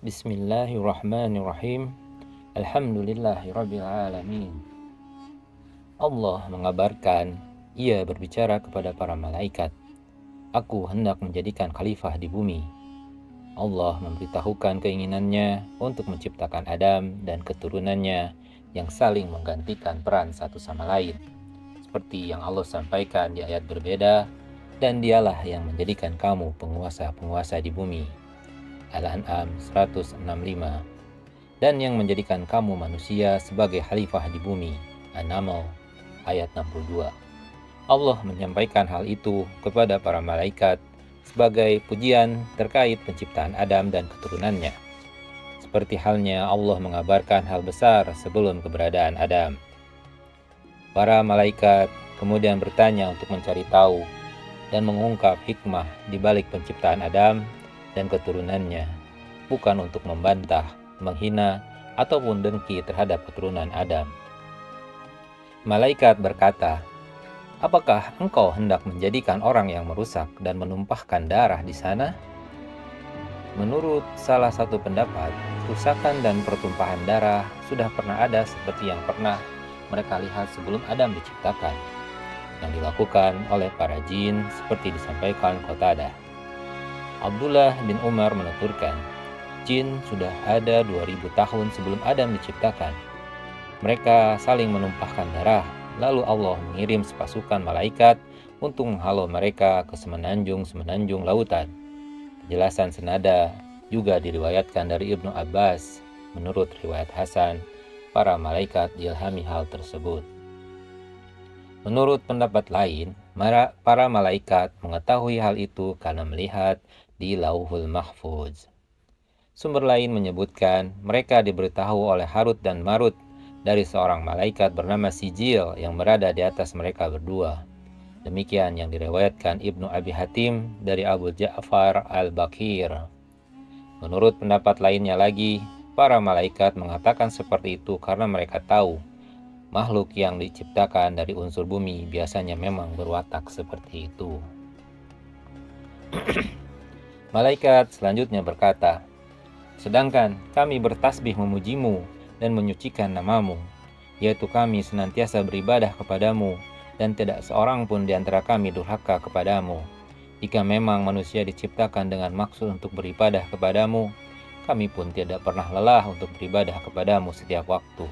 Bismillahirrahmanirrahim. Alhamdulillahirabbil alamin. Allah mengabarkan, Ia berbicara kepada para malaikat, Aku hendak menjadikan khalifah di bumi. Allah memberitahukan keinginannya untuk menciptakan Adam dan keturunannya yang saling menggantikan peran satu sama lain. Seperti yang Allah sampaikan di ayat berbeda, dan dialah yang menjadikan kamu penguasa-penguasa di bumi. Al-An'am 165. Dan yang menjadikan kamu manusia sebagai khalifah di bumi. An-Naml ayat 62. Allah menyampaikan hal itu kepada para malaikat sebagai pujian terkait penciptaan Adam dan keturunannya. Seperti halnya Allah mengabarkan hal besar sebelum keberadaan Adam. Para malaikat kemudian bertanya untuk mencari tahu dan mengungkap hikmah di balik penciptaan Adam dan keturunannya, bukan untuk membantah, menghina, ataupun dengki terhadap keturunan Adam. Malaikat berkata, Apakah engkau hendak menjadikan orang yang merusak dan menumpahkan darah di sana? Menurut salah satu pendapat, kerusakan dan pertumpahan darah sudah pernah ada seperti yang pernah mereka lihat sebelum Adam diciptakan, yang dilakukan oleh para jin seperti disampaikan Qatadah. Abdullah bin Umar menuturkan, jin sudah ada 2000 tahun sebelum Adam diciptakan. Mereka saling menumpahkan darah, lalu Allah mengirim sepasukan malaikat untuk menghalau mereka ke semenanjung-semenanjung lautan. Penjelasan senada juga diriwayatkan dari Ibnu Abbas. Menurut riwayat Hasan, para malaikat diilhami hal tersebut. Menurut pendapat lain, para malaikat mengetahui hal itu karena melihat di Lauhul Mahfuz. Sumber lain menyebutkan mereka diberitahu oleh Harut dan Marut dari seorang malaikat bernama Sijil yang berada di atas mereka berdua. Demikian yang diriwayatkan Ibnu Abi Hatim dari Abu Ja'far al-Bakir. Menurut pendapat lainnya lagi, para malaikat mengatakan seperti itu karena mereka tahu makhluk yang diciptakan dari unsur bumi biasanya memang berwatak seperti itu. Malaikat selanjutnya berkata, Sedangkan kami bertasbih memujimu dan menyucikan namamu, yaitu kami senantiasa beribadah kepadamu, dan tidak seorang pun di antara kami durhaka kepadamu. Jika memang manusia diciptakan dengan maksud untuk beribadah kepadamu, kami pun tidak pernah lelah untuk beribadah kepadamu setiap waktu.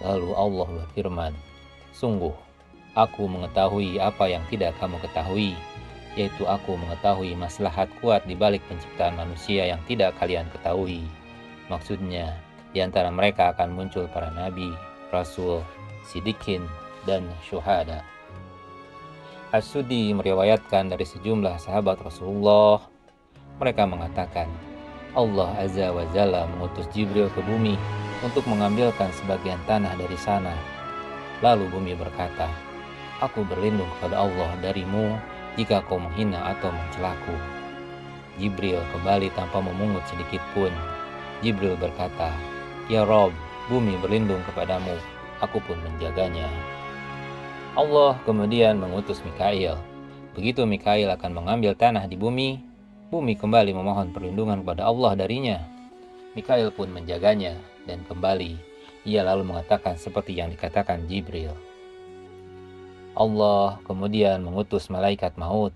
Lalu Allah berfirman, Sungguh, aku mengetahui apa yang tidak kamu ketahui, yaitu aku mengetahui maslahat kuat di balik penciptaan manusia yang tidak kalian ketahui. Maksudnya, di antara mereka akan muncul para nabi, rasul, sidikin, dan syuhada. As-Sudi meriwayatkan dari sejumlah sahabat Rasulullah. Mereka mengatakan, Allah Azza wa Jalla mengutus Jibril ke bumi untuk mengambilkan sebagian tanah dari sana. Lalu bumi berkata, Aku berlindung kepada Allah darimu jika kau menghina atau mencelaku. Jibril kembali tanpa memungut sedikit pun. Jibril berkata, Ya Rob, bumi berlindung kepadamu, aku pun menjaganya. Allah kemudian mengutus Mikail. Begitu Mikail akan mengambil tanah di bumi, bumi kembali memohon perlindungan kepada Allah darinya. Mikail pun menjaganya, dan kembali ia lalu mengatakan seperti yang dikatakan Jibril. Allah kemudian mengutus malaikat maut.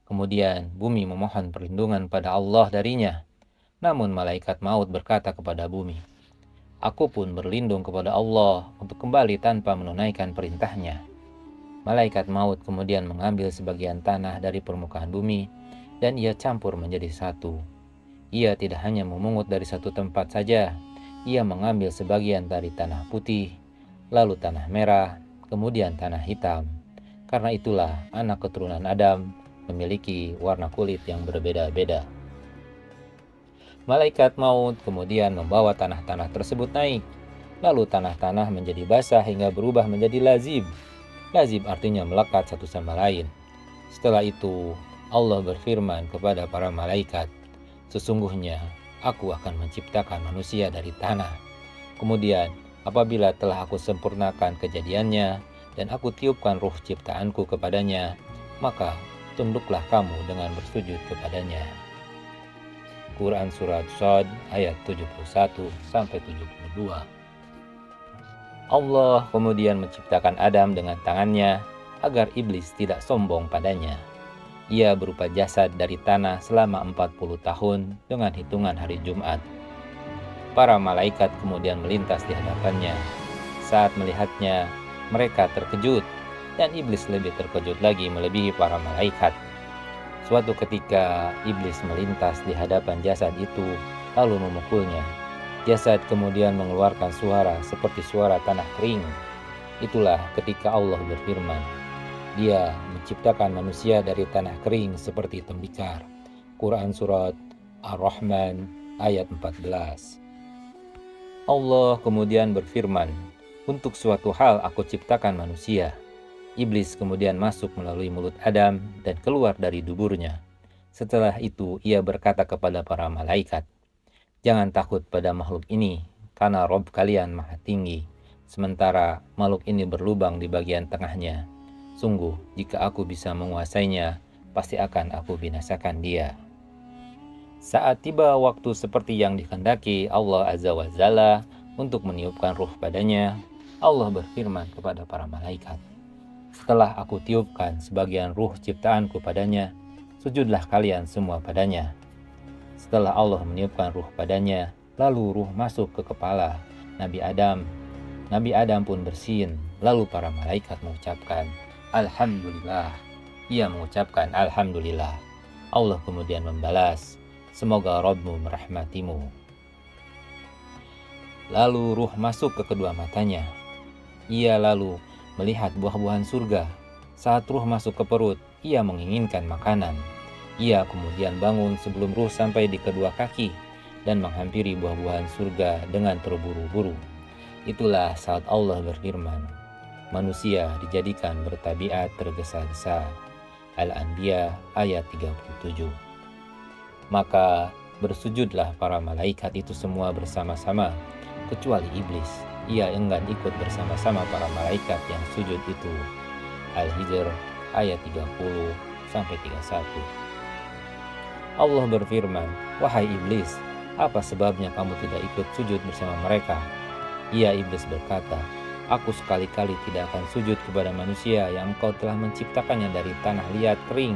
Kemudian bumi memohon perlindungan pada Allah darinya. Namun malaikat maut berkata kepada bumi, Aku pun berlindung kepada Allah untuk kembali tanpa menunaikan perintahnya. Malaikat maut kemudian mengambil sebagian tanah dari permukaan bumi dan ia campur menjadi satu. Ia tidak hanya memungut dari satu tempat saja, ia mengambil sebagian dari tanah putih, lalu tanah merah, kemudian tanah hitam. Karena itulah anak keturunan Adam memiliki warna kulit yang berbeda-beda. Malaikat maut kemudian membawa tanah-tanah tersebut naik. Lalu tanah-tanah menjadi basah hingga berubah menjadi lazib. Lazib artinya melekat satu sama lain. Setelah itu Allah berfirman kepada para malaikat, Sesungguhnya aku akan menciptakan manusia dari tanah. Kemudian apabila telah aku sempurnakan kejadiannya dan aku tiupkan ruh ciptaanku kepadanya, maka tunduklah kamu dengan bersujud kepadanya. Quran Surat Shad ayat 71-72. Allah kemudian menciptakan Adam dengan tangannya agar iblis tidak sombong padanya. Ia berupa jasad dari tanah selama 40 tahun dengan hitungan hari Jumat. Para malaikat kemudian melintas di hadapannya. Saat melihatnya, mereka terkejut, dan iblis lebih terkejut lagi melebihi para malaikat. Suatu ketika, iblis melintas di hadapan jasad itu, lalu memukulnya. Jasad kemudian mengeluarkan suara seperti suara tanah kering. Itulah ketika Allah berfirman, Dia menciptakan manusia dari tanah kering seperti tembikar. Quran Surat Ar-Rahman ayat 14. Allah kemudian berfirman, untuk suatu hal aku ciptakan manusia. Iblis kemudian masuk melalui mulut Adam dan keluar dari duburnya. Setelah itu ia berkata kepada para malaikat, jangan takut pada makhluk ini, karena Rob kalian maha tinggi, sementara makhluk ini berlubang di bagian tengahnya. Sungguh, jika aku bisa menguasainya, pasti akan aku binasakan dia. Saat tiba waktu seperti yang dikehendaki Allah Azza wa Jalla untuk meniupkan ruh padanya, Allah berfirman kepada para malaikat, setelah aku tiupkan sebagian ruh ciptaanku padanya, sujudlah kalian semua padanya. Setelah Allah meniupkan ruh padanya, lalu ruh masuk ke kepala Nabi Adam. Nabi Adam pun bersin, lalu para malaikat mengucapkan, Alhamdulillah. Ia mengucapkan Alhamdulillah. Allah kemudian membalas, semoga Rabbmu merahmatimu. Lalu ruh masuk ke kedua matanya. Ia lalu melihat buah-buahan surga. Saat ruh masuk ke perut, ia menginginkan makanan. Ia kemudian bangun sebelum ruh sampai di kedua kaki dan menghampiri buah-buahan surga dengan terburu-buru. Itulah saat Allah berfirman, manusia dijadikan bertabiat tergesa-gesa. Al-Anbiya ayat 37. Maka bersujudlah para malaikat itu semua bersama-sama, kecuali iblis. Ia enggan ikut bersama-sama para malaikat yang sujud itu. Al-Hijr ayat 30-31. Allah berfirman, wahai iblis, apa sebabnya kamu tidak ikut sujud bersama mereka? Ia iblis berkata, aku sekali-kali tidak akan sujud kepada manusia yang engkau telah menciptakannya dari tanah liat kering,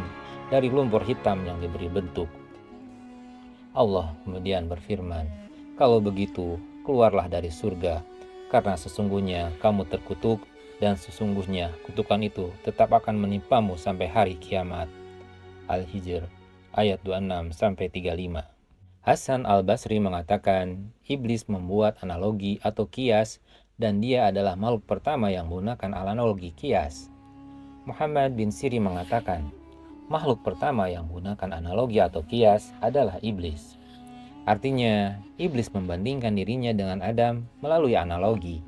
dari lumpur hitam yang diberi bentuk. Allah kemudian berfirman, kalau begitu, keluarlah dari surga, karena sesungguhnya kamu terkutuk, dan sesungguhnya kutukan itu tetap akan menimpamu sampai hari kiamat. Al-Hijr ayat 26-35. Hasan al-Basri mengatakan, iblis membuat analogi atau kias, dan dia adalah makhluk pertama yang menggunakan analogi kias. Muhammad bin Sirin mengatakan, makhluk pertama yang menggunakan analogi atau kias adalah iblis. Artinya, iblis membandingkan dirinya dengan Adam melalui analogi,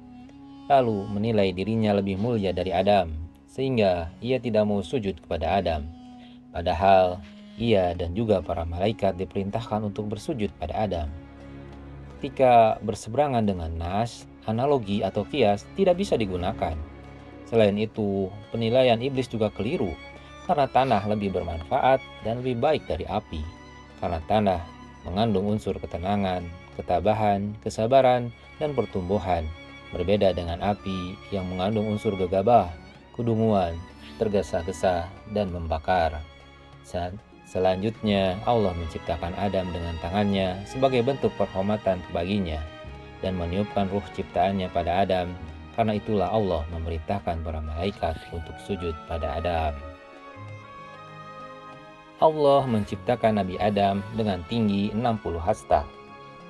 lalu menilai dirinya lebih mulia dari Adam, sehingga ia tidak mau sujud kepada Adam. Padahal, ia dan juga para malaikat diperintahkan untuk bersujud pada Adam. Ketika berseberangan dengan nas, analogi atau kias tidak bisa digunakan. Selain itu, penilaian iblis juga keliru, karena tanah lebih bermanfaat dan lebih baik dari api. Karena tanah mengandung unsur ketenangan, ketabahan, kesabaran, dan pertumbuhan, berbeda dengan api yang mengandung unsur gegabah, kedunguan, tergesa-gesa, dan membakar. Selanjutnya, Allah menciptakan Adam dengan tangannya sebagai bentuk penghormatan baginya dan meniupkan ruh ciptaannya pada Adam. Karena itulah Allah memerintahkan para malaikat untuk sujud pada Adam. Allah menciptakan Nabi Adam dengan tinggi 60 hasta.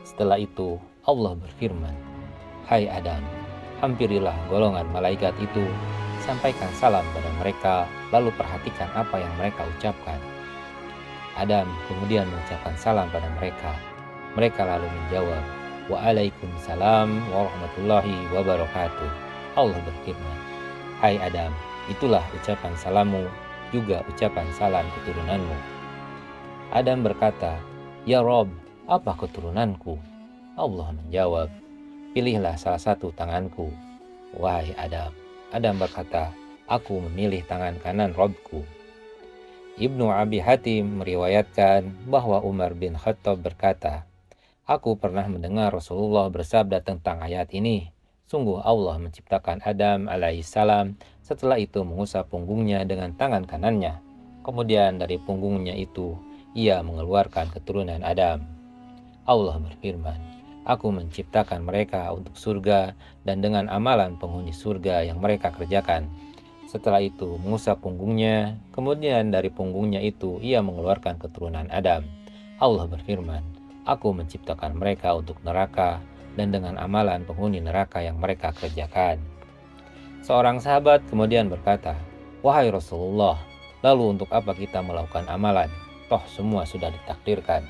Setelah itu, Allah berfirman, hai Adam, hampirilah golongan malaikat itu, sampaikan salam pada mereka, lalu perhatikan apa yang mereka ucapkan. Adam kemudian mengucapkan salam pada mereka. Mereka lalu menjawab, Waalaikumsalam warahmatullahi wabarakatuh. Allah berfirman, hai Adam, itulah ucapan salammu, juga ucapan salam keturunanmu. Adam berkata, ya Rob, apa keturunanku? Allah menjawab, pilihlah salah satu tanganku. Wahai Adam. Adam berkata, aku memilih tangan kanan Robku. Ibnu Abi Hatim meriwayatkan bahwa Umar bin Khattab berkata, "Aku pernah mendengar Rasulullah bersabda tentang ayat ini. Sungguh Allah menciptakan Adam alaihissalam, setelah itu mengusap punggungnya dengan tangan kanannya. Kemudian dari punggungnya itu, ia mengeluarkan keturunan Adam. Allah berfirman, Aku menciptakan mereka untuk surga dan dengan amalan penghuni surga yang mereka kerjakan. Setelah itu mengusap punggungnya, kemudian dari punggungnya itu ia mengeluarkan keturunan Adam. Allah berfirman, Aku menciptakan mereka untuk neraka dan dengan amalan penghuni neraka yang mereka kerjakan." Seorang sahabat kemudian berkata, "Wahai Rasulullah, lalu untuk apa kita melakukan amalan? Toh semua sudah ditakdirkan."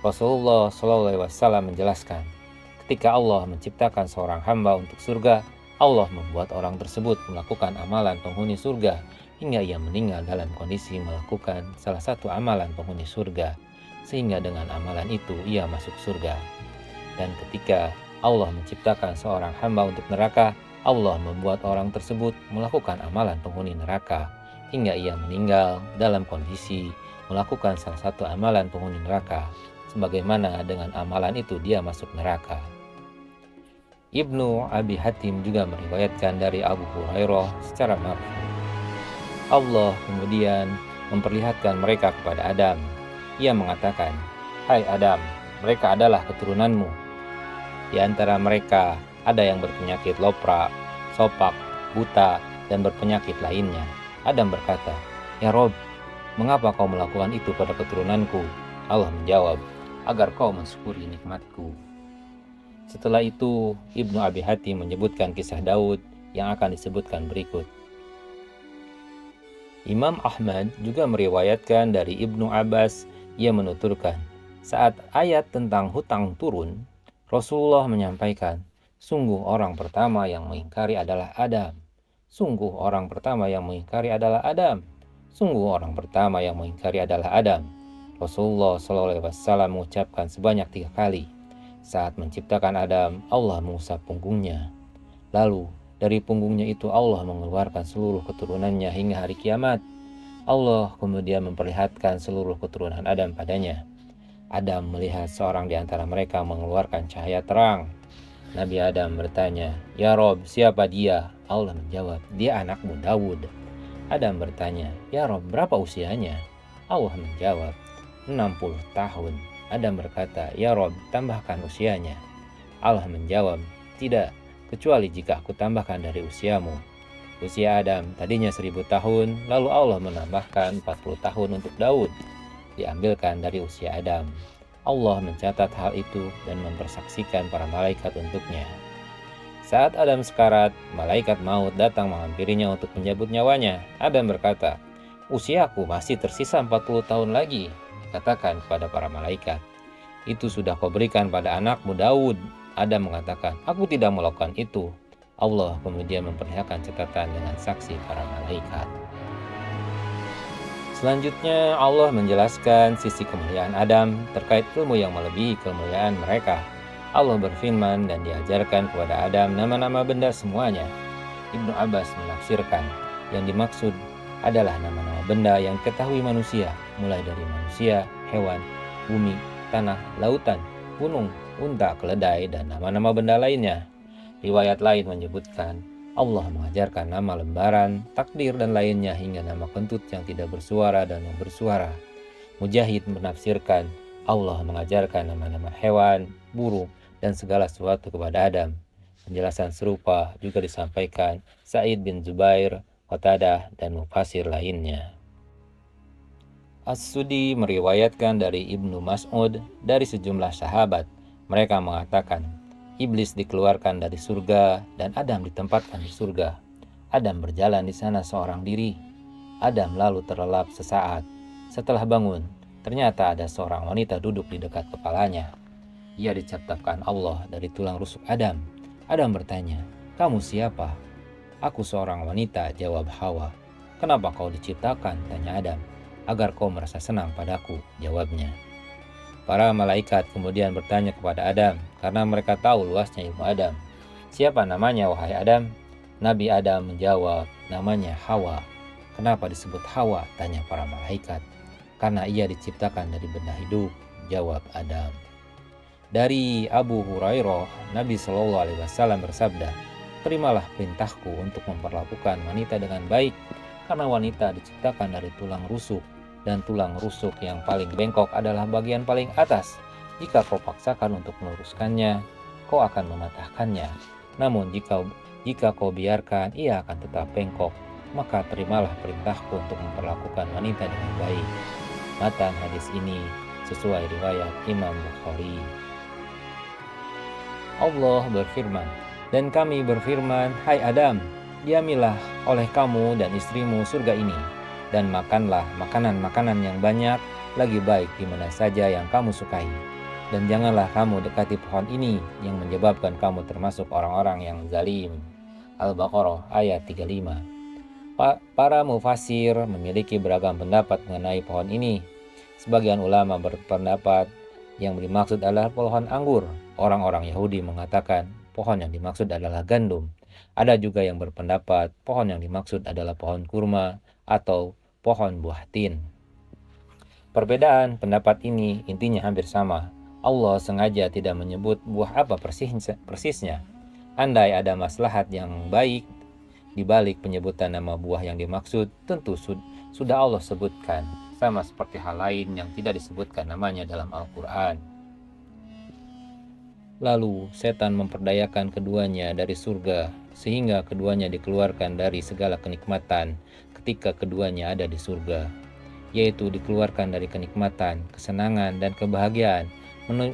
Rasulullah SAW menjelaskan, ketika Allah menciptakan seorang hamba untuk surga, Allah membuat orang tersebut melakukan amalan penghuni surga hingga ia meninggal dalam kondisi melakukan salah satu amalan penghuni surga, sehingga dengan amalan itu ia masuk surga. Dan ketika Allah menciptakan seorang hamba untuk neraka, Allah membuat orang tersebut melakukan amalan penghuni neraka hingga ia meninggal dalam kondisi melakukan salah satu amalan penghuni neraka, sebagaimana dengan amalan itu dia masuk neraka. Ibnu Abi Hatim juga meriwayatkan dari Abu Hurairah secara marfu. Allah kemudian memperlihatkan mereka kepada Adam. Ia mengatakan, "Hai Adam, mereka adalah keturunanmu. Di antara mereka ada yang berpenyakit lopra, sopak, buta, dan berpenyakit lainnya." Adam berkata, "Ya Rob, mengapa kau melakukan itu pada keturunanku?" Allah menjawab, "Agar kau mensyukuri nikmatku." Setelah itu, Ibnu Abi Hatim menyebutkan kisah Daud yang akan disebutkan berikut. Imam Ahmad juga meriwayatkan dari Ibnu Abbas, ia menuturkan, saat ayat tentang hutang turun, Rasulullah menyampaikan, "Sungguh orang pertama yang mengingkari adalah Adam. Sungguh orang pertama yang mengingkari adalah Adam. Sungguh orang pertama yang mengingkari adalah Adam." Rasulullah SAW mengucapkan sebanyak 3 kali. Saat menciptakan Adam, Allah mengusap punggungnya. Lalu, dari punggungnya itu Allah mengeluarkan seluruh keturunannya hingga hari kiamat. Allah kemudian memperlihatkan seluruh keturunan Adam padanya. Adam melihat seorang di antara mereka mengeluarkan cahaya terang. Nabi Adam bertanya, "Ya Rob, siapa dia?" Allah menjawab, "Dia anakmu Daud." Adam bertanya, "Ya Rob, berapa usianya?" Allah menjawab, 60 tahun. Adam berkata, "Ya Rob, tambahkan usianya." Allah menjawab, "Tidak, kecuali jika aku tambahkan dari usiamu." Usia Adam tadinya 1000 tahun, lalu Allah menambahkan 40 tahun untuk Daud, diambilkan dari usia Adam. Allah mencatat hal itu dan mempersaksikan para malaikat untuknya. Saat Adam sekarat, malaikat maut datang menghampirinya untuk mencabut nyawanya. Adam berkata, "Usiaku masih tersisa 40 tahun lagi." Katakan kepada para malaikat, "Itu sudah kau berikan pada anakmu Daud." Adam mengatakan, "Aku tidak melakukan itu." Allah kemudian memperlihatkan catatan dengan saksi para malaikat. Selanjutnya Allah menjelaskan sisi kemuliaan Adam terkait ilmu yang melebihi kemuliaan mereka. Allah berfirman dan diajarkan kepada Adam nama-nama benda semuanya. Ibnu Abbas menafsirkan, yang dimaksud adalah nama-nama benda yang diketahui manusia, mulai dari manusia, hewan, bumi, tanah, lautan, gunung, unta, keledai, dan nama-nama benda lainnya. Riwayat lain menyebutkan, Allah mengajarkan nama lembaran, takdir, dan lainnya hingga nama kentut yang tidak bersuara dan yang bersuara. Mujahid menafsirkan, Allah mengajarkan nama-nama hewan, burung, dan segala sesuatu kepada Adam. Penjelasan serupa juga disampaikan Sa'id bin Zubair, Qatadah, dan mufassir lainnya. As-Sudi meriwayatkan dari Ibnu Mas'ud dari sejumlah sahabat. Mereka mengatakan, iblis dikeluarkan dari surga dan Adam ditempatkan di surga. Adam berjalan di sana seorang diri. Adam lalu terlelap sesaat. Setelah bangun, ternyata ada seorang wanita duduk di dekat kepalanya. Ia diciptakan Allah dari tulang rusuk Adam. Adam bertanya, "Kamu siapa?" "Aku seorang wanita," jawab Hawa. "Kenapa kau diciptakan?" tanya Adam. "Agar kau merasa senang padaku," jawabnya. Para malaikat kemudian bertanya kepada Adam karena mereka tahu luasnya ilmu Adam. "Siapa namanya, wahai Adam?" Nabi Adam menjawab, "Namanya Hawa." Kenapa disebut Hawa? Tanya para malaikat. Karena ia diciptakan dari benda hidup, jawab Adam. Dari Abu Hurairah, Nabi Shallallahu Alaihi Wasallam bersabda, terimalah perintahku untuk memperlakukan wanita dengan baik, karena wanita diciptakan dari tulang rusuk, dan tulang rusuk yang paling bengkok adalah bagian paling atas. Jika kau paksakan untuk meluruskannya, kau akan mematahkannya. Namun jika kau biarkan, ia akan tetap bengkok. Maka terimalah perintahku untuk memperlakukan wanita dengan baik. Matan hadis ini sesuai riwayat Imam Bukhari. Allah berfirman, dan kami berfirman, hai Adam, diamilah oleh kamu dan istrimu surga ini, dan makanlah makanan-makanan yang banyak, lagi baik di mana saja yang kamu sukai. Dan janganlah kamu dekati pohon ini yang menyebabkan kamu termasuk orang-orang yang zalim. Al-Baqarah ayat 35. Para mufasir memiliki beragam pendapat mengenai pohon ini. Sebagian ulama berpendapat yang dimaksud adalah pohon anggur. Orang-orang Yahudi mengatakan pohon yang dimaksud adalah gandum. Ada juga yang berpendapat pohon yang dimaksud adalah pohon kurma atau pohon buah tin. Perbedaan pendapat ini intinya hampir sama. Allah sengaja tidak menyebut buah apa persisnya. Andai ada maslahat yang baik di balik penyebutan nama buah yang dimaksud, tentu sudah Allah sebutkan, sama seperti hal lain yang tidak disebutkan namanya dalam Al-Quran. Lalu setan memperdayakan keduanya dari surga, sehingga keduanya dikeluarkan dari segala kenikmatan ketika keduanya ada di surga, yaitu dikeluarkan dari kenikmatan, kesenangan, dan kebahagiaan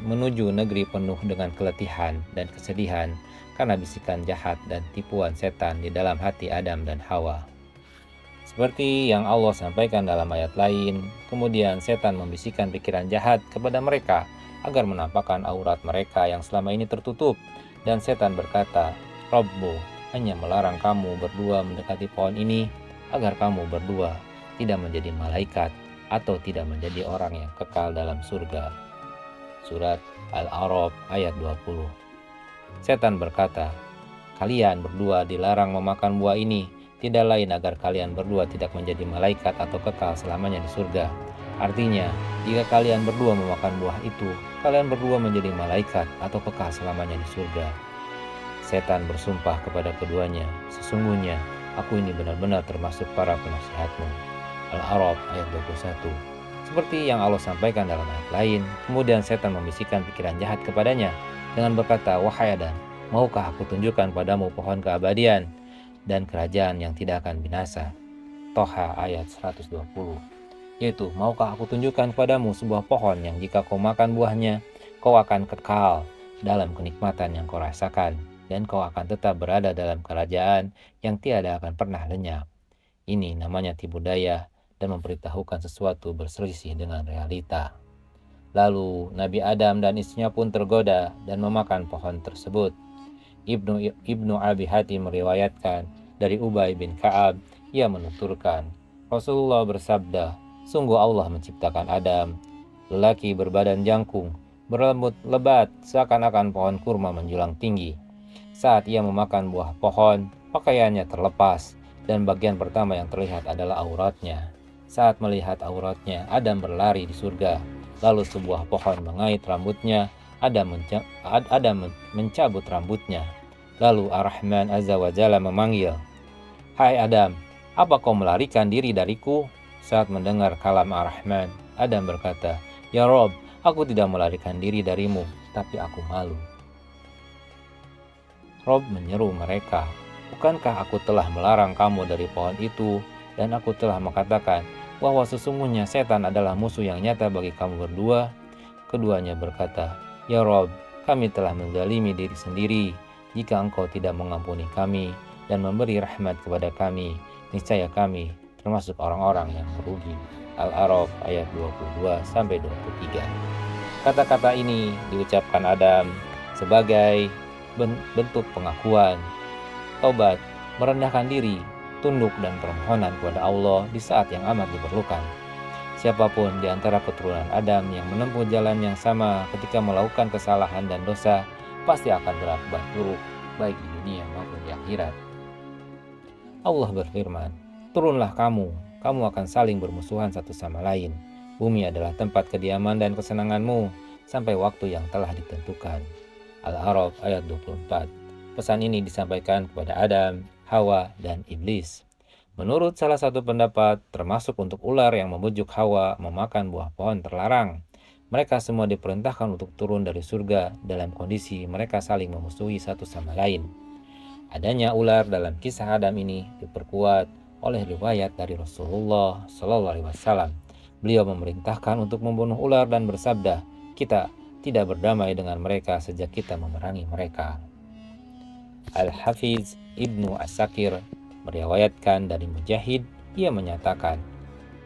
menuju negeri penuh dengan keletihan dan kesedihan karena bisikan jahat dan tipuan setan di dalam hati Adam dan Hawa. Seperti yang Allah sampaikan dalam ayat lain, kemudian setan membisikkan pikiran jahat kepada mereka agar menampakkan aurat mereka yang selama ini tertutup. Dan setan berkata, Rabbu hanya melarang kamu berdua mendekati pohon ini agar kamu berdua tidak menjadi malaikat atau tidak menjadi orang yang kekal dalam surga. Surat Al-A'raf ayat 20. Setan berkata, kalian berdua dilarang memakan buah ini, tidak lain agar kalian berdua tidak menjadi malaikat atau kekal selamanya di surga. Artinya, jika kalian berdua memakan buah itu, kalian berdua menjadi malaikat atau kekal selamanya di surga. Setan bersumpah kepada keduanya, sesungguhnya aku ini benar-benar termasuk para penasihatmu. Al-A'raf ayat 21. Seperti yang Allah sampaikan dalam ayat lain, kemudian setan membisikkan pikiran jahat kepadanya dengan berkata, wahai Adam, maukah aku tunjukkan padamu pohon keabadian dan kerajaan yang tidak akan binasa? Toha ayat 120. Yaitu, maukah aku tunjukkan padamu sebuah pohon yang jika kau makan buahnya, kau akan kekal dalam kenikmatan yang kau rasakan, dan kau akan tetap berada dalam kerajaan yang tiada akan pernah lenyap. Ini namanya tipu daya dan memberitahukan sesuatu berselisih dengan realita. Lalu Nabi Adam dan istrinya pun tergoda dan memakan pohon tersebut. Ibnu Abi Hatim meriwayatkan dari Ubay bin Ka'ab, ia menuturkan, Rasulullah bersabda, sungguh Allah menciptakan Adam, lelaki berbadan jangkung, berlembut lebat seakan-akan pohon kurma menjulang tinggi. Saat ia memakan buah pohon, pakaiannya terlepas dan bagian pertama yang terlihat adalah auratnya. Saat melihat auratnya, Adam berlari di surga. Lalu sebuah pohon mengait rambutnya, Adam mencabut rambutnya. Lalu Ar-Rahman Azza wa Jalla memanggil, hai Adam, apa kau melarikan diri dariku? Saat mendengar kalam Ar-Rahman, Adam berkata, ya Rob, aku tidak melarikan diri darimu, tapi aku malu. Rob menyeru mereka, bukankah aku telah melarang kamu dari pohon itu, dan aku telah mengatakan bahwa sesungguhnya setan adalah musuh yang nyata bagi kamu berdua? Keduanya berkata, ya Rob, kami telah menzalimi diri sendiri. Jika engkau tidak mengampuni kami dan memberi rahmat kepada kami, niscaya kami termasuk orang-orang yang merugi. Al-A'raf ayat 22-23. Kata-kata ini diucapkan Adam sebagai bentuk pengakuan, taubat, merendahkan diri, tunduk dan permohonan kepada Allah di saat yang amat diperlukan. Siapapun di antara keturunan Adam yang menempuh jalan yang sama ketika melakukan kesalahan dan dosa, pasti akan berakibat buruk, baik di dunia maupun di akhirat. Allah berfirman, turunlah kamu kamu akan saling bermusuhan satu sama lain. Bumi adalah tempat kediaman dan kesenanganmu sampai waktu yang telah ditentukan. Al-A'raf ayat 24. Pesan ini disampaikan kepada Adam, Hawa, dan Iblis. Menurut salah satu pendapat, termasuk untuk ular yang membujuk Hawa memakan buah pohon terlarang. Mereka semua diperintahkan untuk turun dari surga dalam kondisi mereka saling memusuhi satu sama lain. Adanya ular dalam kisah Adam ini diperkuat oleh riwayat dari Rasulullah SAW. Beliau memerintahkan untuk membunuh ular dan bersabda, "Kita tidak berdamai dengan mereka sejak kita memerangi mereka." Al-Hafiz Ibnu As-Sakir meriwayatkan dari Mujahid, ia menyatakan,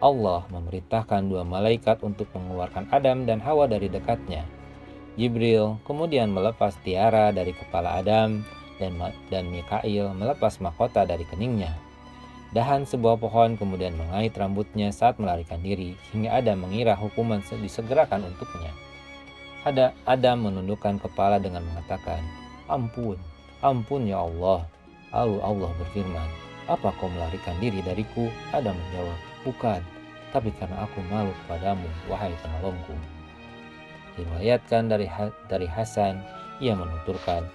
Allah memerintahkan dua malaikat untuk mengeluarkan Adam dan Hawa dari dekatnya. Jibril kemudian melepas tiara dari kepala Adam dan Mikail melepas mahkota dari keningnya. Dahan sebuah pohon kemudian mengait rambutnya saat melarikan diri hingga Adam mengira hukuman disegerakan untuknya. Adam menundukkan kepala dengan mengatakan, "Ampun, ampun ya Allah." Lalu Allah berfirman, "Apa kau melarikan diri dariku?" Adam menjawab, "Bukan, tapi karena aku malu kepadamu, wahai penolongku." Diriwayatkan dari Hasan, ia menuturkan,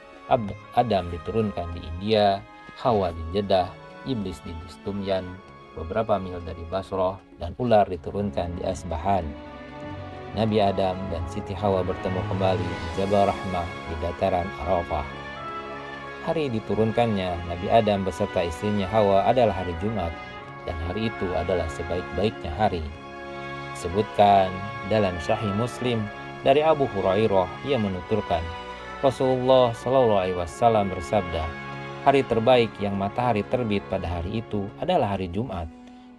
Adam diturunkan di India, Hawa di Jeddah, Iblis di Distumyan, beberapa mil dari Basrah, dan ular diturunkan di Asbahan. Nabi Adam dan Siti Hawa bertemu kembali di Jabal Rahmah di dataran Arafah. Hari diturunkannya Nabi Adam beserta istrinya Hawa adalah hari Jumat, dan hari itu adalah sebaik-baiknya hari. Disebutkan dalam Sahih Muslim dari Abu Hurairah, ia menuturkan, Rasulullah SAW bersabda, hari terbaik yang matahari terbit pada hari itu adalah hari Jumat.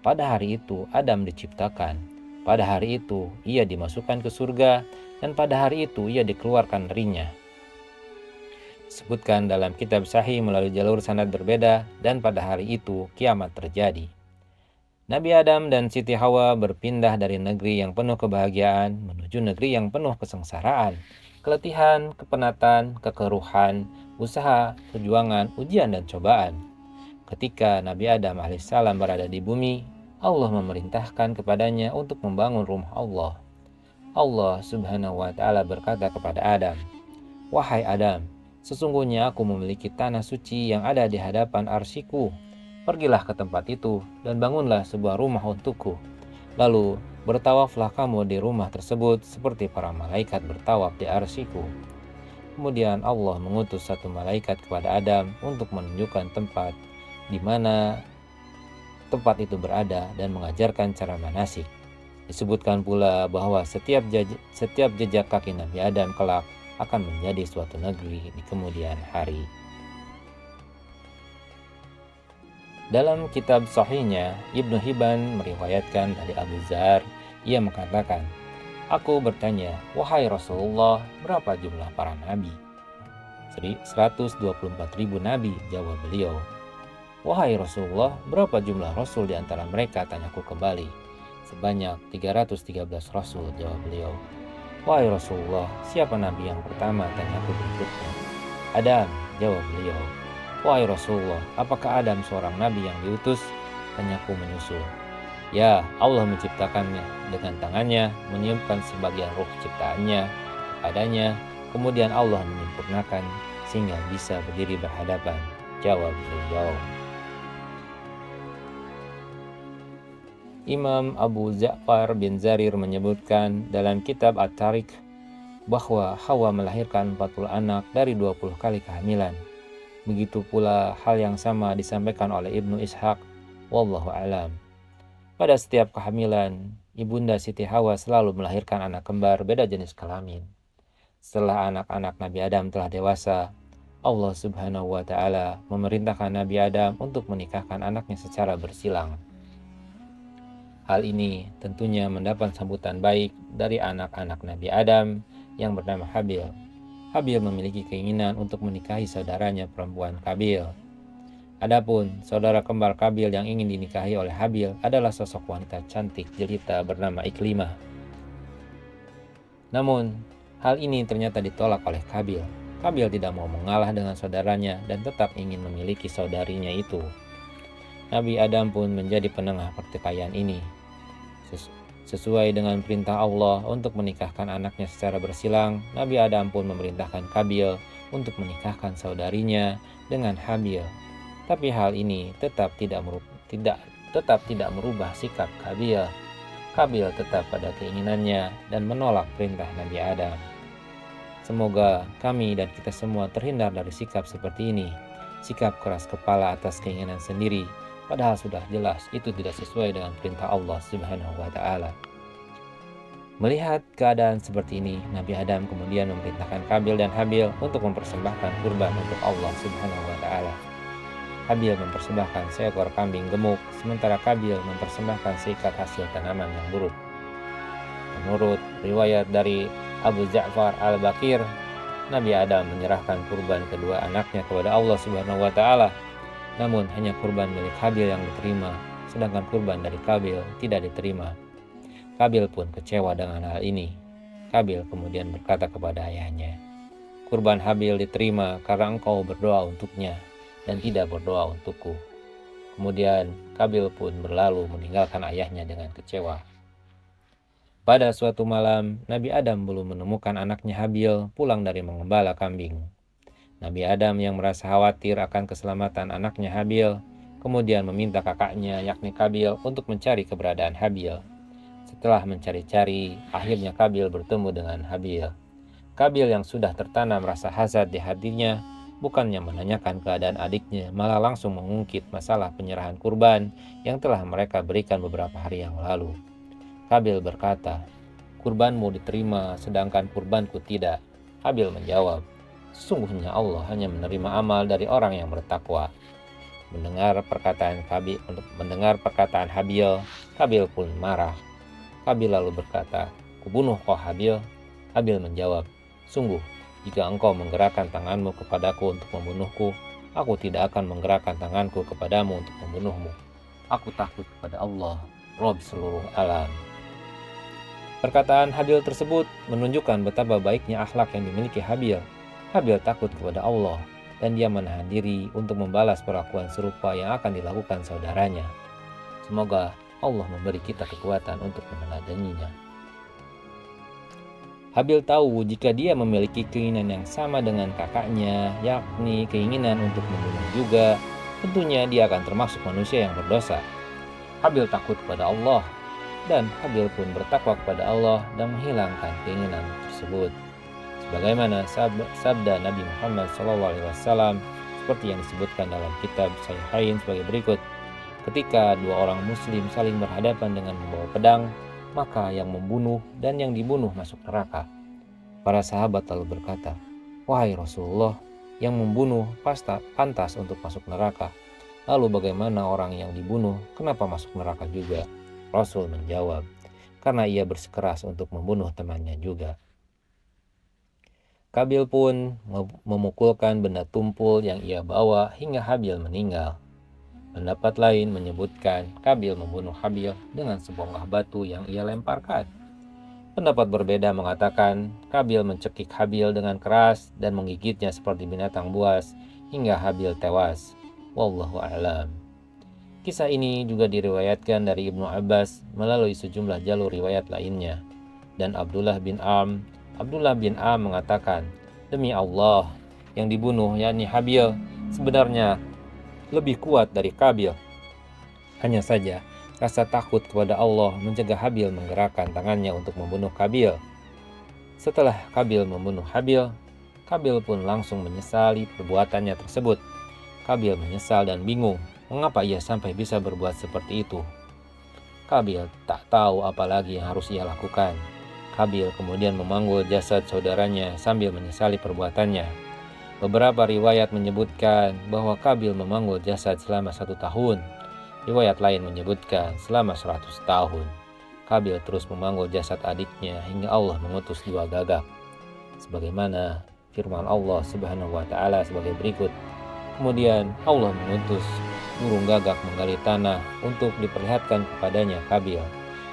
Pada hari itu Adam diciptakan. Pada hari itu ia dimasukkan ke surga, dan pada hari itu ia dikeluarkan darinya. Disebutkan dalam kitab Sahih melalui jalur sanad berbeda, dan pada hari itu kiamat terjadi. Nabi Adam dan Siti Hawa berpindah dari negeri yang penuh kebahagiaan menuju negeri yang penuh kesengsaraan, keletihan, kepenatan, kekeruhan, usaha, perjuangan, ujian, dan cobaan. Ketika Nabi Adam alaihissalam berada di bumi, Allah memerintahkan kepadanya untuk membangun rumah Allah. Allah subhanahu wa ta'ala berkata kepada Adam, "Wahai Adam, sesungguhnya aku memiliki tanah suci yang ada di hadapan arsiku. Pergilah ke tempat itu dan bangunlah sebuah rumah untukku. Lalu bertawaflah kamu di rumah tersebut seperti para malaikat bertawaf di arsiku." Kemudian Allah mengutus satu malaikat kepada Adam untuk menunjukkan tempat di mana tempat itu berada dan mengajarkan cara manasik. Disebutkan pula bahwa setiap jejak kaki Nabi Adam kelak akan menjadi suatu negeri di kemudian hari. Dalam kitab sahihnya, Ibnu Hibban meriwayatkan dari Abu Dzar, ia mengatakan, "Aku bertanya, wahai Rasulullah, berapa jumlah para nabi?" 124.000 nabi, jawab beliau. "Wahai Rasulullah, berapa jumlah rasul di antara mereka?" tanyaku kembali. "Sebanyak 313 rasul," jawab beliau. "Wahai Rasulullah, siapa nabi yang pertama?" tanyaku berikutnya. "Adam," jawab beliau. "Wahai Rasulullah, apakah Adam seorang nabi yang diutus?" tanyaku menyusul. "Ya, Allah menciptakannya dengan tangannya, meniupkan sebagian ruh ciptaannya kepadanya, kemudian Allah menyempurnakan sehingga bisa berdiri berhadapan," jawab beliau. Imam Abu Ja'far bin Jarir menyebutkan dalam kitab At-Tariq bahwa Hawa melahirkan 40 anak dari 20 kali kehamilan. Begitu pula hal yang sama disampaikan oleh Ibnu Ishaq, wallahu alam. Pada setiap kehamilan, Ibunda Siti Hawa selalu melahirkan anak kembar beda jenis kelamin. Setelah anak-anak Nabi Adam telah dewasa, Allah subhanahu wa ta'ala memerintahkan Nabi Adam untuk menikahkan anaknya secara bersilang. Hal ini tentunya mendapat sambutan baik dari anak-anak Nabi Adam yang bernama Habil. Habil memiliki keinginan untuk menikahi saudaranya perempuan Kabil. Adapun saudara kembar Kabil yang ingin dinikahi oleh Habil adalah sosok wanita cantik jelita bernama Iklimah. Namun, hal ini ternyata ditolak oleh Kabil. Kabil tidak mau mengalah dengan saudaranya dan tetap ingin memiliki saudarinya itu. Nabi Adam pun menjadi penengah pertikaian ini. Sesuai dengan perintah Allah untuk menikahkan anaknya secara bersilang, Nabi Adam pun memerintahkan Kabil untuk menikahkan saudarinya dengan Habil. Tapi hal ini tetap tidak merubah sikap Kabil. Kabil tetap pada keinginannya dan menolak perintah Nabi Adam. Semoga kami dan kita semua terhindar dari sikap seperti ini, sikap keras kepala atas keinginan sendiri, padahal sudah jelas itu tidak sesuai dengan perintah Allah Subhanahu wa Ta'ala. Melihat keadaan seperti ini, Nabi Adam kemudian memerintahkan Kabil dan Habil untuk mempersembahkan kurban untuk Allah Subhanahu wa Ta'ala. Habil mempersembahkan seekor kambing gemuk, sementara Kabil mempersembahkan seikat hasil tanaman yang buruk. Menurut riwayat dari Abu Ja'far al-Baqir, Nabi Adam menyerahkan kurban kedua anaknya kepada Allah Subhanahu wa Ta'ala. Namun hanya kurban milik Habil yang diterima, sedangkan kurban dari Kabil tidak diterima. Kabil pun kecewa dengan hal ini. Kabil kemudian berkata kepada ayahnya, "Kurban Habil diterima karena engkau berdoa untuknya dan tidak berdoa untukku." Kemudian Kabil pun berlalu meninggalkan ayahnya dengan kecewa. Pada suatu malam, Nabi Adam belum menemukan anaknya Habil pulang dari mengembala kambing. Nabi Adam yang merasa khawatir akan keselamatan anaknya Habil, kemudian meminta kakaknya yakni Kabil untuk mencari keberadaan Habil. Setelah mencari-cari, akhirnya Kabil bertemu dengan Habil. Kabil yang sudah tertanam rasa hasad di hatinya, bukannya menanyakan keadaan adiknya, malah langsung mengungkit masalah penyerahan kurban yang telah mereka berikan beberapa hari yang lalu. Kabil berkata, "Kurbanmu diterima, sedangkan kurbanku tidak." Habil menjawab, "Sesungguhnya Allah hanya menerima amal dari orang yang bertakwa." Mendengar perkataan Habil, Kabil pun marah. Kabil lalu berkata, "Kubunuh kau Habil?" Habil menjawab, "Sungguh, jika engkau menggerakkan tanganmu kepadaku untuk membunuhku, aku tidak akan menggerakkan tanganku kepadamu untuk membunuhmu. Aku takut kepada Allah, Rabb seluruh alam." Perkataan Habil tersebut menunjukkan betapa baiknya akhlak yang dimiliki Habil. Habil takut kepada Allah dan dia menahan diri untuk membalas perlakuan serupa yang akan dilakukan saudaranya. Semoga Allah memberi kita kekuatan untuk meneladaninya. Habil tahu jika dia memiliki keinginan yang sama dengan kakaknya, yakni keinginan untuk membunuh juga, tentunya dia akan termasuk manusia yang berdosa. Habil takut kepada Allah, dan Habil pun bertakwa kepada Allah dan menghilangkan keinginan tersebut. Sebagaimana sabda Nabi Muhammad SAW seperti yang disebutkan dalam kitab Sahihain sebagai berikut, ketika dua orang muslim saling berhadapan dengan membawa pedang, maka yang membunuh dan yang dibunuh masuk neraka. Para sahabat lalu berkata, "Wahai Rasulullah, yang membunuh pantas untuk masuk neraka. Lalu bagaimana orang yang dibunuh, kenapa masuk neraka juga?" Rasul menjawab, "Karena ia bersikeras untuk membunuh temannya juga." Kabil pun memukulkan benda tumpul yang ia bawa hingga Habil meninggal. Pendapat lain menyebutkan Kabil membunuh Habil dengan sebongkah batu yang ia lemparkan. Pendapat berbeda mengatakan Kabil mencekik Habil dengan keras dan menggigitnya seperti binatang buas hingga Habil tewas. Wallahu a'lam. Kisah ini juga diriwayatkan dari Ibnu Abbas melalui sejumlah jalur riwayat lainnya. Dan Abdullah bin Am mengatakan, "Demi Allah, yang dibunuh yakni Habil sebenarnya lebih kuat dari Kabil. Hanya saja rasa takut kepada Allah mencegah Habil menggerakkan tangannya untuk membunuh Kabil. Setelah Kabil membunuh Habil, Kabil pun langsung menyesali perbuatannya tersebut. Kabil menyesal dan bingung mengapa ia sampai bisa berbuat seperti itu. Kabil tak tahu apa lagi yang harus ia lakukan. Kabil kemudian memanggul jasad saudaranya sambil menyesali perbuatannya. Beberapa riwayat menyebutkan bahwa Kabil memanggul jasad selama 1 tahun. Riwayat lain menyebutkan selama 100 tahun. Kabil terus memanggul jasad adiknya hingga Allah mengutus 2 gagak. Sebagaimana firman Allah Subhanahu wa Ta'ala sebagai berikut. Kemudian Allah mengutus burung gagak menggali tanah untuk diperlihatkan kepadanya Kabil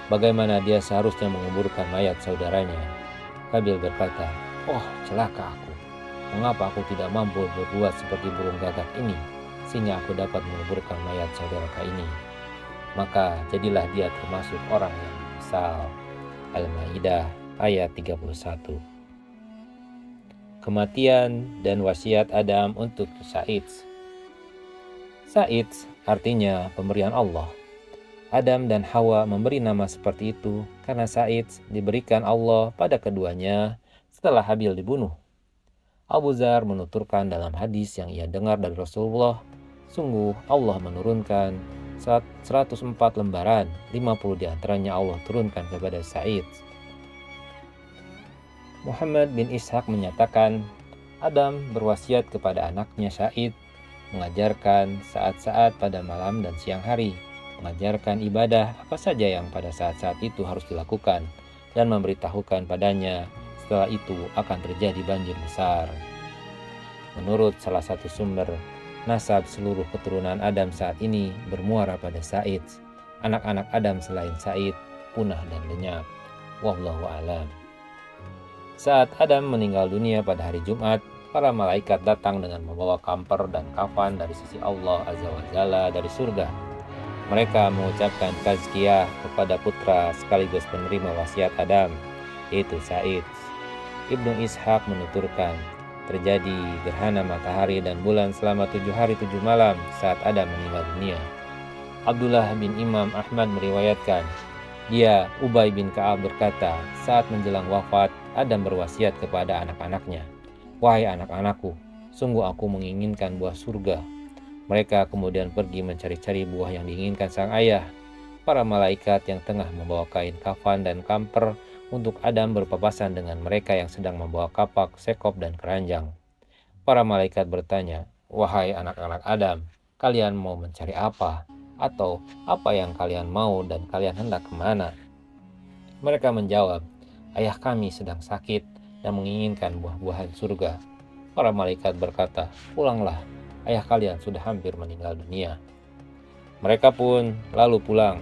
bagaimana dia seharusnya menguburkan mayat saudaranya. Kabil berkata, "Oh, celaka aku. Mengapa aku tidak mampu berbuat seperti burung gagak ini?" sehingga aku dapat menguburkan mayat saudaraku ini. Maka jadilah dia termasuk orang yang menyesal. Al-Maidah ayat 31. Kematian dan wasiat Adam untuk Sa'id. Sa'id artinya pemberian Allah. Adam dan Hawa memberi nama seperti itu karena Sa'id diberikan Allah pada keduanya setelah Habil dibunuh. Abu Dzar menuturkan dalam hadis yang ia dengar dari Rasulullah, sungguh Allah menurunkan 104 lembaran, 50 diantaranya Allah turunkan kepada Sa'id. Muhammad bin Ishaq menyatakan, Adam berwasiat kepada anaknya Sa'id, mengajarkan saat-saat pada malam dan siang hari, mengajarkan ibadah apa saja yang pada saat-saat itu harus dilakukan, dan memberitahukan padanya setelah itu akan terjadi banjir besar. Menurut salah satu sumber, nasab seluruh keturunan Adam saat ini bermuara pada Sa'id. Anak-anak Adam selain Sa'id punah dan lenyap. Wallahu a'lam. Saat Adam meninggal dunia pada hari Jumat, para malaikat datang dengan membawa kamper dan kafan dari sisi Allah Azza wa Jalla dari surga. Mereka mengucapkan tazkiyah kepada putra sekaligus penerima wasiat Adam, yaitu Sa'id. Ibnu Ishaq menuturkan, terjadi gerhana matahari dan bulan selama 7 hari 7 malam saat Adam meninggal dunia. Abdullah bin Imam Ahmad meriwayatkan, dia, Ubay bin Ka'ab berkata, saat menjelang wafat, Adam berwasiat kepada anak-anaknya, wahai anak-anakku, sungguh aku menginginkan buah surga. Mereka kemudian pergi mencari-cari buah yang diinginkan sang ayah. Para malaikat yang tengah membawa kain kafan dan kamper untuk Adam berpapasan dengan mereka yang sedang membawa kapak, sekop, dan keranjang. Para malaikat bertanya, wahai anak-anak Adam, kalian mau mencari apa? Atau apa yang kalian mau dan kalian hendak kemana? Mereka menjawab, ayah kami sedang sakit dan menginginkan buah-buahan surga. Para malaikat berkata, pulanglah, ayah kalian sudah hampir meninggal dunia. Mereka pun lalu pulang.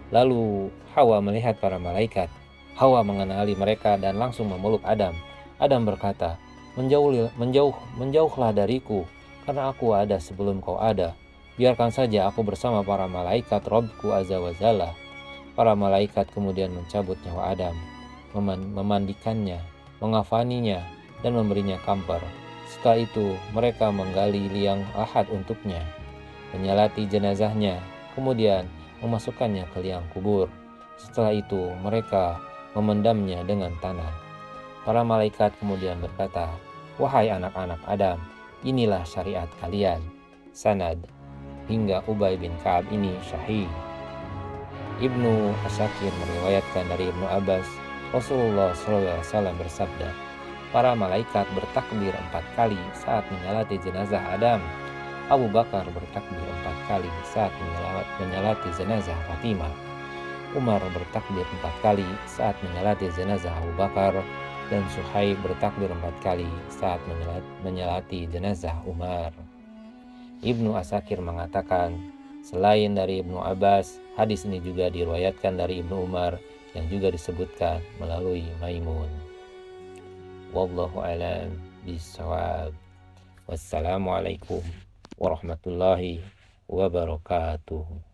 Lalu Hawa melihat para malaikat. Hawa mengenali mereka dan langsung memeluk Adam. Adam berkata, menjauhlah dariku, karena aku ada sebelum kau ada. Biarkan saja aku bersama para malaikat Rabbku Azza wa Jalla. Para malaikat kemudian mencabut nyawa Adam, memandikannya, mengafaninya, dan memberinya kamper. Setelah itu mereka menggali liang lahat untuknya, menyalati jenazahnya, kemudian memasukkannya ke liang kubur. Setelah itu mereka memendamnya dengan tanah. Para malaikat kemudian berkata, wahai anak-anak Adam, inilah syariat kalian. Sanad hingga Ubay bin Ka'ab ini sahih. Ibnu Asakir meriwayatkan dari Ibnu Abbas, Rasulullah SAW bersabda, para malaikat bertakbir 4 kali saat menyalati jenazah Adam. Abu Bakar bertakbir 4 kali saat menyalati jenazah Fatimah. Umar bertakbir 4 kali saat menyalati jenazah Abu Bakar, dan Suhaib bertakbir 4 kali saat menyalati jenazah Umar. Ibnu Asakir mengatakan, selain dari Ibnu Abbas, hadis ini juga diriwayatkan dari Ibnu Umar yang juga disebutkan melalui Maimun. Wallahu a'lam bishawab. Wassalamualaikum warahmatullahi wabarakatuh.